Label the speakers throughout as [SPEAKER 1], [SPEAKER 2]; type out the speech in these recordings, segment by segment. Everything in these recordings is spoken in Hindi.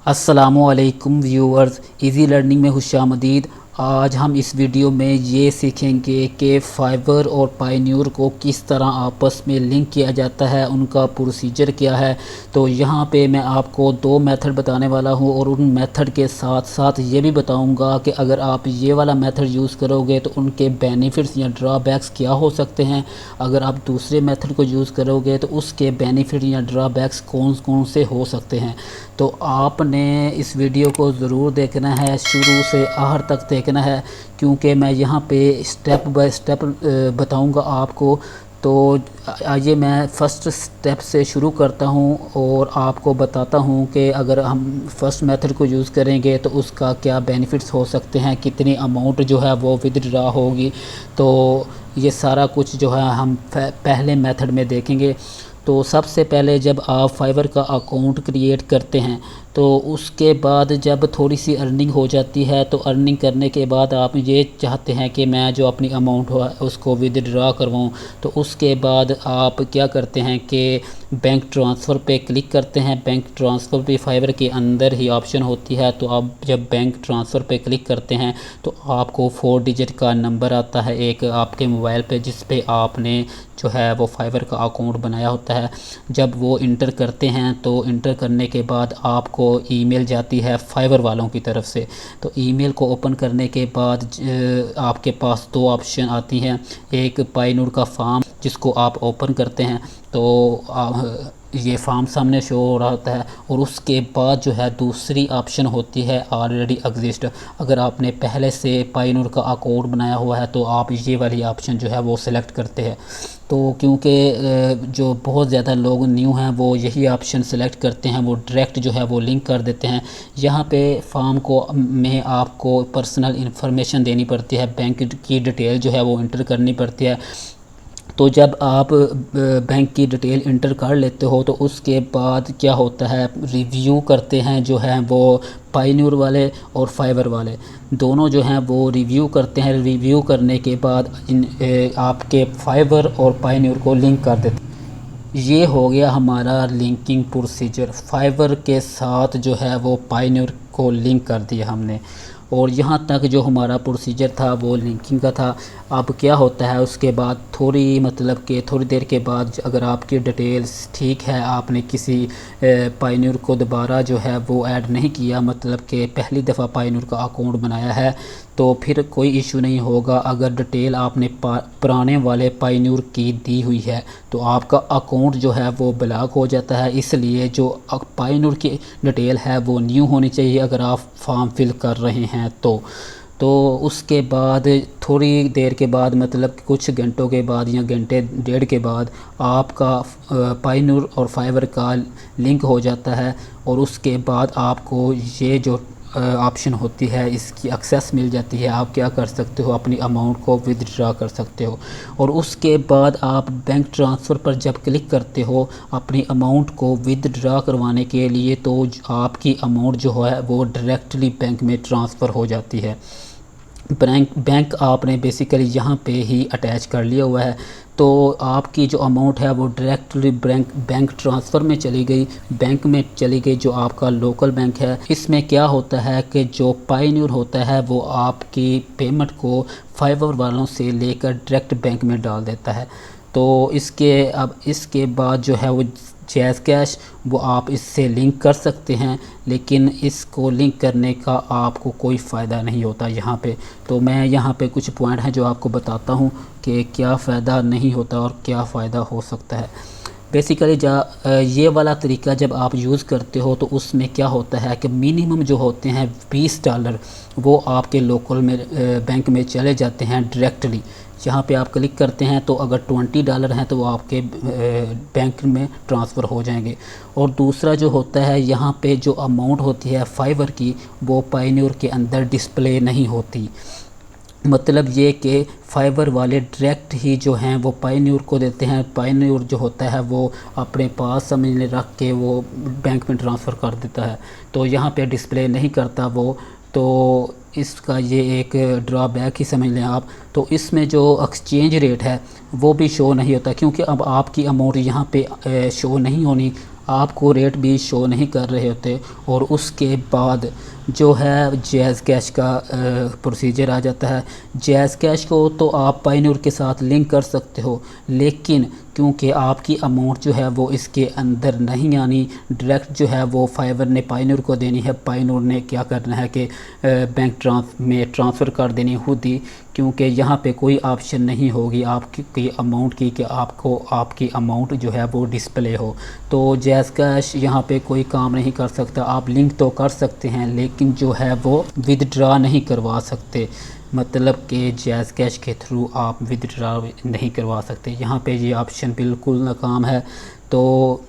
[SPEAKER 1] अस्सलामुअलैकुम व्यूअर्स, इजी लर्निंग में खुशामदीद। आज हम इस वीडियो में ये सीखेंगे कि फाइवर और पायन्यूर को किस तरह आपस में लिंक किया जाता है, उनका प्रोसीजर क्या है। तो यहाँ पे मैं आपको दो मेथड बताने वाला हूँ और उन मेथड के साथ साथ ये भी बताऊँगा कि अगर आप ये वाला मेथड यूज़ करोगे तो उनके बेनिफिट्स या ड्रॉबैक्स क्या हो सकते हैं। अगर आप दूसरे मेथड को यूज़ करोगे तो उसके बेनिफिट या ड्रॉबैक्स कौन कौन से हो सकते हैं। तो आपने इस वीडियो को ज़रूर देखना है, शुरू से आखिर तक देखना है, क्योंकि मैं यहाँ पे स्टेप बाय स्टेप बताऊँगा आपको। तो आइए मैं फ़र्स्ट स्टेप से शुरू करता हूँ और आपको बताता हूँ कि अगर हम फ़र्स्ट मेथड को यूज़ करेंगे तो उसका क्या बेनिफिट्स हो सकते हैं, कितनी अमाउंट जो है वो विदड्रॉ होगी। तो ये सारा कुछ जो है हम पहले मेथड में देखेंगे। तो सबसे पहले जब आप फाइवर का अकाउंट क्रिएट करते हैं तो उसके बाद जब थोड़ी सी अर्निंग हो जाती है, तो अर्निंग करने के बाद आप ये चाहते हैं कि मैं जो अपनी अमाउंट हो उसको विदड्रॉ करवाऊँ, तो उसके बाद आप क्या करते हैं कि बैंक ट्रांसफ़र पे क्लिक करते हैं। बैंक ट्रांसफ़र भी फाइवर के अंदर ही ऑप्शन होती है। तो आप जब बैंक ट्रांसफ़र पे क्लिक करते हैं तो आपको 4 डिजिट का नंबर आता है एक आपके मोबाइल पे, जिस पे आपने जो है वो फाइवर का अकाउंट बनाया होता है। जब वो इंटर करते हैं तो इंटर करने के बाद आपको ईमेल जाती है फाइवर वालों की तरफ से। तो ईमेल को ओपन करने के बाद आपके पास दो ऑप्शन आती हैं। एक पायन्यूर का फॉर्म जिसको आप ओपन करते हैं तो ये फॉर्म सामने शो हो रहा होता है, और उसके बाद जो है दूसरी ऑप्शन होती है ऑलरेडी एग्जिस्ट। अगर आपने पहले से पायन्यूर का अकाउंट बनाया हुआ है तो आप ये वाली ऑप्शन जो है वो सिलेक्ट करते हैं। तो क्योंकि जो बहुत ज़्यादा लोग न्यू हैं वो यही ऑप्शन सेलेक्ट करते हैं, वो डायरेक्ट जो है वो लिंक कर देते हैं। यहाँ पे फॉर्म को में आपको पर्सनल इन्फॉर्मेशन देनी पड़ती है, बैंक की डिटेल जो है वो इंटर करनी पड़ती है। तो जब आप बैंक की डिटेल इंटर कर लेते हो तो उसके बाद क्या होता है, रिव्यू करते हैं जो है वो पायन्यूर वाले और फाइवर वाले दोनों जो हैं वो रिव्यू करते हैं। रिव्यू करने के बाद आपके फाइवर और पायन्यूर को लिंक कर देते हैं। ये हो गया हमारा लिंकिंग प्रोसीजर। फाइवर के साथ जो है वो पायन्यूर को लिंक कर दिया हमने, और यहाँ तक जो हमारा प्रोसीजर था वो लिंकिंग का था। अब क्या होता है उसके बाद थोड़ी देर के बाद अगर आपकी डिटेल्स ठीक है, आपने किसी पायन्यूर को दोबारा जो है वो ऐड नहीं किया, मतलब कि पहली दफ़ा पायन्यूर का अकाउंट बनाया है, तो फिर कोई इशू नहीं होगा। अगर डिटेल आपने पुराने वाले पायन्यूर की दी हुई है तो आपका अकाउंट जो है वो ब्लॉक हो जाता है। इसलिए जो पायन्यूर की डिटेल है वो न्यू होनी चाहिए अगर आप फॉर्म फिल कर रहे हैं तो उसके बाद थोड़ी देर के बाद, मतलब कुछ घंटों के बाद या घंटे डेढ़ के बाद आपका पायन्यूर और फाइवर का लिंक हो जाता है, और उसके बाद आपको ये जो ऑप्शन होती है इसकी एक्सेस मिल जाती है। आप क्या कर सकते हो, अपनी अमाउंट को विदड्रॉ कर सकते हो। और उसके बाद आप बैंक ट्रांसफ़र पर जब क्लिक करते हो अपनी अमाउंट को विदड्रॉ करवाने के लिए, तो आपकी अमाउंट जो है वो डायरेक्टली बैंक में ट्रांसफ़र हो जाती है। बैंक आपने बेसिकली यहाँ पे ही अटैच कर लिया हुआ है, तो आपकी जो अमाउंट है वो डायरेक्टली बैंक ट्रांसफ़र में चली गई, बैंक में चली गई जो आपका लोकल बैंक है। इसमें क्या होता है कि जो पायन्यूर होता है वो आपकी पेमेंट को फाइवर वालों से लेकर डायरेक्ट बैंक में डाल देता है। तो इसके बाद जो है वो जैज़ कैश वो आप इससे लिंक कर सकते हैं, लेकिन इसको लिंक करने का आपको कोई फ़ायदा नहीं होता यहाँ पे। तो मैं यहाँ पे कुछ पॉइंट हैं जो आपको बताता हूँ कि क्या फ़ायदा नहीं होता और क्या फ़ायदा हो सकता है। बेसिकली ये वाला तरीका जब आप यूज़ करते हो तो उसमें क्या होता है कि मिनिमम जो होते हैं $20 वो आपके लोकल में बैंक में चले जाते हैं डायरेक्टली। यहाँ पे आप क्लिक करते हैं तो अगर $20 हैं तो वो आपके बैंक में ट्रांसफ़र हो जाएंगे। और दूसरा जो होता है, यहाँ पे जो अमाउंट होती है फाइवर की वो पायन्यूर के अंदर डिस्प्ले नहीं होती। मतलब ये कि फाइबर वाले डायरेक्ट ही जो हैं वो पायन्यूर को देते हैं। पायन्यूर जो होता है वो अपने पास समझने रख के वो बैंक में ट्रांसफ़र कर देता है, तो यहाँ पे डिस्प्ले नहीं करता वो। तो इसका ये एक ड्रॉबैक ही समझ लें आप। तो इसमें जो एक्सचेंज रेट है वो भी शो नहीं होता, क्योंकि अब आपकी अमाउंट यहाँ पे शो नहीं होनी, आपको रेट भी शो नहीं कर रहे होते। और उसके बाद जो है जैज़ कैश का प्रोसीजर आ जाता है। जैज़ कैश को तो आप पायन्यूर के साथ लिंक कर सकते हो, लेकिन क्योंकि आपकी अमाउंट जो है वो इसके अंदर नहीं आनी, डायरेक्ट जो है वो फाइवर ने पायन्यूर को देनी है। पायन्यूर ने क्या करना है कि बैंक में ट्रांसफ़र कर देनी खुद ही, क्योंकि यहाँ पे कोई ऑप्शन नहीं होगी आपकी अमाउंट की कि आपको आपकी अमाउंट जो है वो डिस्प्ले हो। तो जैज़ कैश यहाँ पे कोई काम नहीं कर सकता। आप लिंक तो कर सकते हैं, लेकिन जो है वो विदड्रा नहीं करवा सकते। मतलब कि जैज़ कैश के थ्रू आप विदड्रा नहीं करवा सकते। यहाँ पे ये ऑप्शन बिल्कुल नाकाम है। तो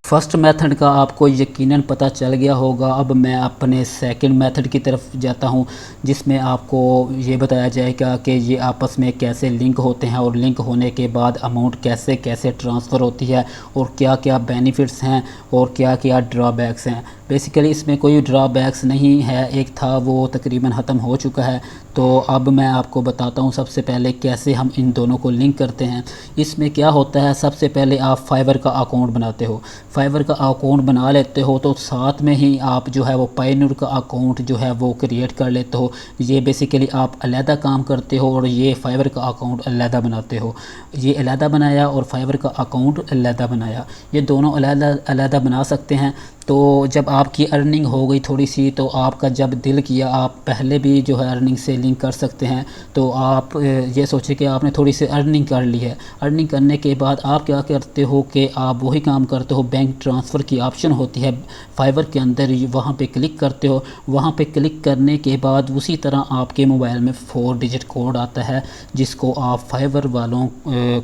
[SPEAKER 1] फर्स्ट मेथड का आपको यकीनन पता चल गया होगा। अब मैं अपने सेकंड मेथड की तरफ जाता हूँ, जिसमें आपको ये बताया जाएगा कि ये आपस में कैसे लिंक होते हैं और लिंक होने के बाद अमाउंट कैसे कैसे ट्रांसफ़र होती है और क्या क्या बेनिफिट्स हैं और क्या क्या ड्रॉबैक्स हैं। बेसिकली इसमें कोई ड्रॉबैक्स नहीं है, एक था वो तकरीबन ख़त्म हो चुका है। तो अब मैं आपको बताता हूँ सबसे पहले कैसे हम इन दोनों को लिंक करते हैं। इसमें क्या होता है, सबसे पहले आप फाइवर का अकाउंट बनाते हो। फाइवर का अकाउंट बना लेते हो तो साथ में ही आप जो है वो पायन्यूर का अकाउंट जो है वो क्रिएट कर लेते हो। ये बेसिकली आप अलहदा काम करते हो और ये फाइवर का अकाउंट अलहदा बनाते हो। ये अलहदा बनाया और फाइवर का अकाउंट अलहदा बनाया, ये दोनों अलहदा अलहदा बना सकते हैं। तो जब आपकी अर्निंग हो गई थोड़ी सी, तो आपका जब दिल किया आप पहले भी जो है अर्निंग से लिंक कर सकते हैं। तो आप ये सोचें कि आपने थोड़ी सी अर्निंग कर ली है। अर्निंग करने के बाद आप क्या करते हो कि आप वही काम करते हो, बैंक ट्रांसफ़र की ऑप्शन होती है फाइवर के अंदर, वहाँ पे क्लिक करते हो। वहाँ पे क्लिक करने के बाद उसी तरह आपके मोबाइल में 4 डिजिट कोड आता है, जिसको आप फाइवर वालों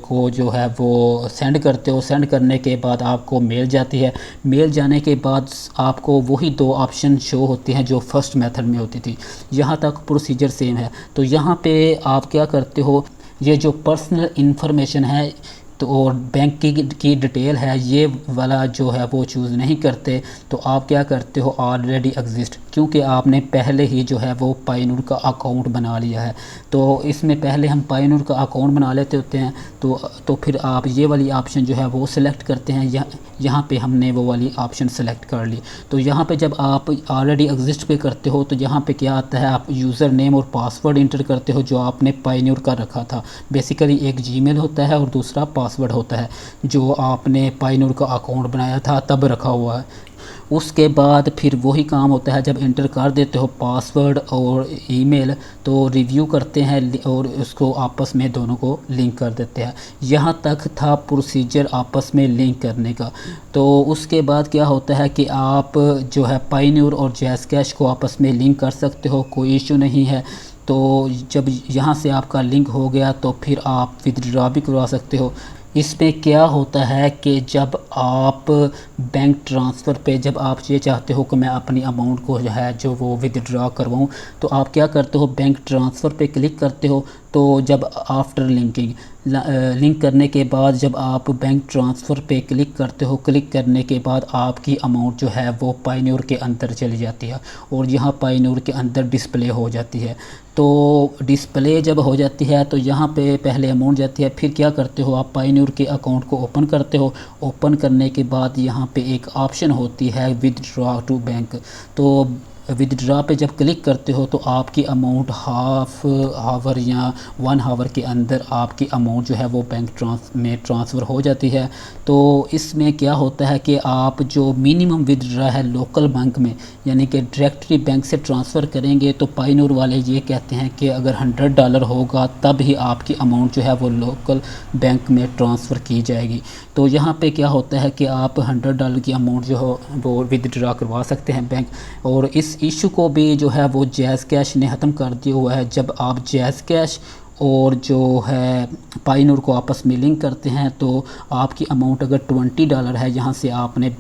[SPEAKER 1] को जो है वो सेंड करते हो। सेंड करने के बाद आपको मेल जाती है। मेल जाने के बाद आपको वही 2 ऑप्शन शो होते हैं जो फर्स्ट मेथड में होती थी। यहाँ तक प्रोसीजर सेम है। तो यहाँ पे आप क्या करते हो, ये जो पर्सनल इन्फॉर्मेशन है तो और बैंक की डिटेल है, ये वाला जो है वो चूज़ नहीं करते। तो आप क्या करते हो, ऑलरेडी एग्जिस्ट, क्योंकि आपने पहले ही जो है वो पायन्यूर का अकाउंट बना लिया है। तो इसमें पहले हम पायन्यूर का अकाउंट बना लेते होते हैं। तो फिर आप ये वाली ऑप्शन जो है वो सिलेक्ट करते हैं। यहाँ पे हमने वो वाली ऑप्शन सेलेक्ट कर ली। तो यहाँ पे जब आप ऑलरेडी एग्जिस्ट पे करते हो तो यहाँ पे क्या आता है, आप यूज़र नेम और पासवर्ड इंटर करते हो जो आपने पायन्यूर का रखा था। बेसिकली एक जीमेल होता है और दूसरा पासवर्ड होता है जो आपने पायन्यूर का अकाउंट बनाया था तब रखा हुआ है। उसके बाद फिर वही काम होता है, जब इंटर कर देते हो पासवर्ड और ईमेल तो रिव्यू करते हैं और उसको आपस में दोनों को लिंक कर देते हैं। यहाँ तक था प्रोसीजर आपस में लिंक करने का। तो उसके बाद क्या होता है कि आप जो है पायन्यूर और जैज़ कैश को आपस में लिंक कर सकते हो, कोई इशू नहीं है। तो जब यहाँ से आपका लिंक हो गया तो फिर आप विथड्रॉ भी करवा सकते हो। इसमें क्या होता है कि जब आप बैंक ट्रांसफ़र पे जब आप ये चाहते हो कि मैं अपनी अमाउंट को जो है जो वो विथड्रॉ करवाऊँ, तो आप क्या करते हो, बैंक ट्रांसफ़र पे क्लिक करते हो। तो जब आफ्टर लिंकिंग लिंक करने के बाद जब आप बैंक ट्रांसफ़र पे क्लिक करते हो, क्लिक करने के बाद आपकी अमाउंट जो है वो पायन्यूर के अंदर चली जाती है और यहाँ पायन्यूर के अंदर डिस्प्ले हो जाती है। तो डिस्प्ले जब हो जाती है तो यहाँ पे पहले अमाउंट जाती है। फिर क्या करते हो, आप पायन्यूर के अकाउंट को ओपन करते हो। ओपन करने के बाद यहाँ पे एक ऑप्शन होती है विथड्रॉ टू बैंक। तो विथड्रॉ पे जब क्लिक करते हो तो आपकी अमाउंट हाफ हावर या 1 हावर के अंदर आपकी अमाउंट जो है वो बैंक में ट्रांसफ़र हो जाती है। तो इसमें क्या होता है कि आप जो मिनिमम विथड्रॉ है लोकल बैंक में, यानी कि डायरेक्टली बैंक से ट्रांसफ़र करेंगे, तो पायन्यूर वाले ये कहते हैं कि अगर $100 होगा तब ही आपकी अमाउंट जो है वो लोकल बैंक में ट्रांसफ़र की जाएगी। तो यहाँ पे क्या होता है कि आप $100 की अमाउंट जो हो वो विथड्रॉ करवा सकते हैं बैंक। और इस इशू को भी जो है वो जैज़ कैश ने ख़त्म कर दिया हुआ है। जब आप जैज़ कैश और जो है पायन्यूर को आपस में लिंक करते हैं तो आपकी अमाउंट अगर $20 है, यहाँ से आपने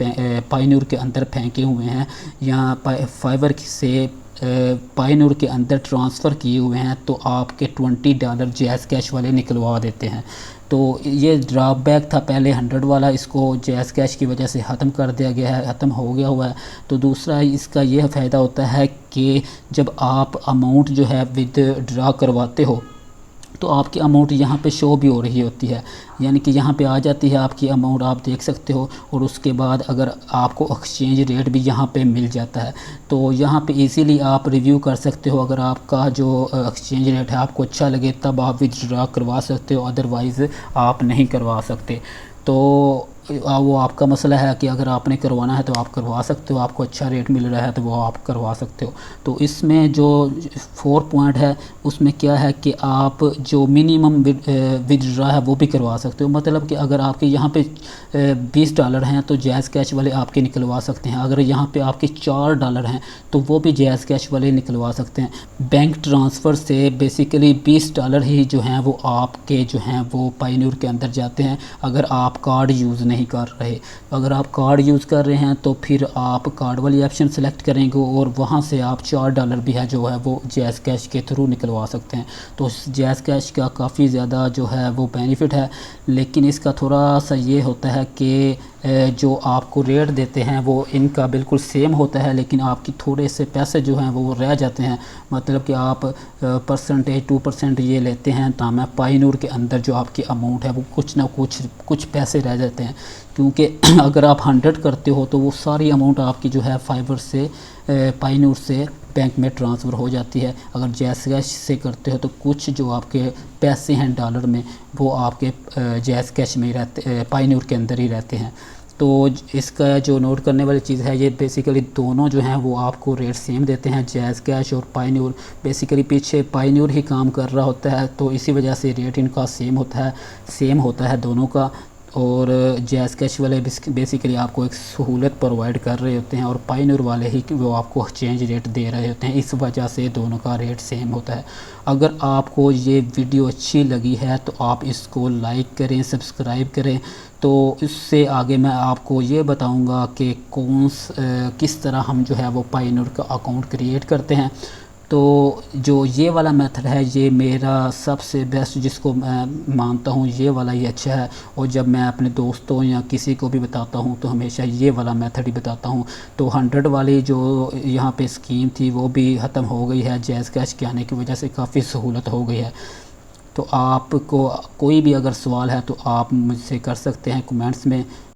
[SPEAKER 1] पायन्यूर के अंदर फेंके हुए हैं या फाइवर से पायन्यूर के अंदर ट्रांसफ़र किए हुए हैं, तो आपके $20 जैज़ कैश वाले निकलवा देते हैं। तो ये ड्रॉबैक था पहले 100 वाला, इसको जैज़ कैश की वजह से ख़त्म कर दिया गया है, ख़त्म हो गया हुआ है। तो दूसरा इसका यह फ़ायदा होता है कि जब आप अमाउंट जो है विथड्रॉ करवाते हो तो आपकी अमाउंट यहाँ पे शो भी हो रही होती है, यानी कि यहाँ पे आ जाती है आपकी अमाउंट, आप देख सकते हो। और उसके बाद अगर आपको एक्सचेंज रेट भी यहाँ पे मिल जाता है, तो यहाँ पे इजीली आप रिव्यू कर सकते हो। अगर आपका जो एक्सचेंज रेट है आपको अच्छा लगे तब आप विथड्रॉ करवा सकते हो, अदरवाइज़ आप नहीं करवा सकते। तो वो आपका मसला है कि अगर आपने करवाना है तो आप करवा सकते हो, आपको अच्छा रेट मिल रहा है तो वो आप करवा सकते हो। तो इसमें जो 4 पॉइंट है उसमें क्या है कि आप जो मिनिमम विथड्रॉ है वो भी करवा सकते हो। मतलब कि अगर आपके यहाँ पे $20 हैं तो जैज़ कैश वाले आपके निकलवा सकते हैं। अगर यहाँ पे आपके $4 हैं तो वो भी जैज़ कैश वाले निकलवा सकते हैं। बैंक ट्रांसफ़र से बेसिकली $20 ही जो हैं वो आपके जो हैं वो पायन्यूर के अंदर जाते हैं, अगर आप कार्ड यूज़ नहीं कर रहे। अगर आप कार्ड यूज़ कर रहे हैं तो फिर आप कार्ड वाली ऑप्शन सेलेक्ट करेंगे और वहाँ से आप $4 भी है जो है वो जैज़ कैश के थ्रू निकलवा सकते हैं। तो जैज़ कैश का काफ़ी ज़्यादा जो है वो बेनिफिट है, लेकिन इसका थोड़ा सा ये होता है कि जो आपको रेट देते हैं वो इनका बिल्कुल सेम होता है, लेकिन आपकी थोड़े से पैसे जो हैं वो रह जाते हैं। मतलब कि आप परसेंटेज 2% ये लेते हैं, ताम पायन्यूर के अंदर जो आपकी अमाउंट है वो कुछ ना कुछ पैसे रह जाते हैं। क्योंकि अगर आप 100 करते हो तो वो सारी अमाउंट आपकी जो है फाइवर से पायन्यूर से बैंक में ट्रांसफ़र हो जाती है। अगर जैज़ कैश से करते हो तो कुछ जो आपके पैसे हैं डॉलर में वो आपके जैज़ कैश में ही रहते, पायन्यूर के अंदर ही रहते हैं। तो इसका जो नोट करने वाली चीज़ है, ये बेसिकली दोनों जो हैं वो आपको रेट सेम देते हैं, जैज़ कैश और पायन्यूर। बेसिकली पीछे पायन्यूर ही काम कर रहा होता है, तो इसी वजह से रेट इनका सेम होता है दोनों का। और जैज़ कैश वाले बेसिकली आपको एक सहूलत प्रोवाइड कर रहे होते हैं और पायन्यूर वाले ही वो आपको एक्सचेंज रेट दे रहे होते हैं, इस वजह से दोनों का रेट सेम होता है। अगर आपको ये वीडियो अच्छी लगी है तो आप इसको लाइक करें, सब्सक्राइब करें। तो इससे आगे मैं आपको ये बताऊंगा कि किस तरह हम जो है वो पायन्यूर का अकाउंट क्रिएट करते हैं। तो जो ये वाला मेथड है ये मेरा सबसे बेस्ट, जिसको मैं मानता हूँ ये वाला ही अच्छा है। और जब मैं अपने दोस्तों या किसी को भी बताता हूँ तो हमेशा ये वाला मेथड ही बताता हूँ। तो 100 वाली जो यहाँ पे स्कीम थी वो भी ख़त्म हो गई है, जैज़ कैश के आने की वजह से काफ़ी सहूलत हो गई है। तो आपको कोई भी अगर सवाल है तो आप मुझसे कर सकते हैं कमेंट्स में।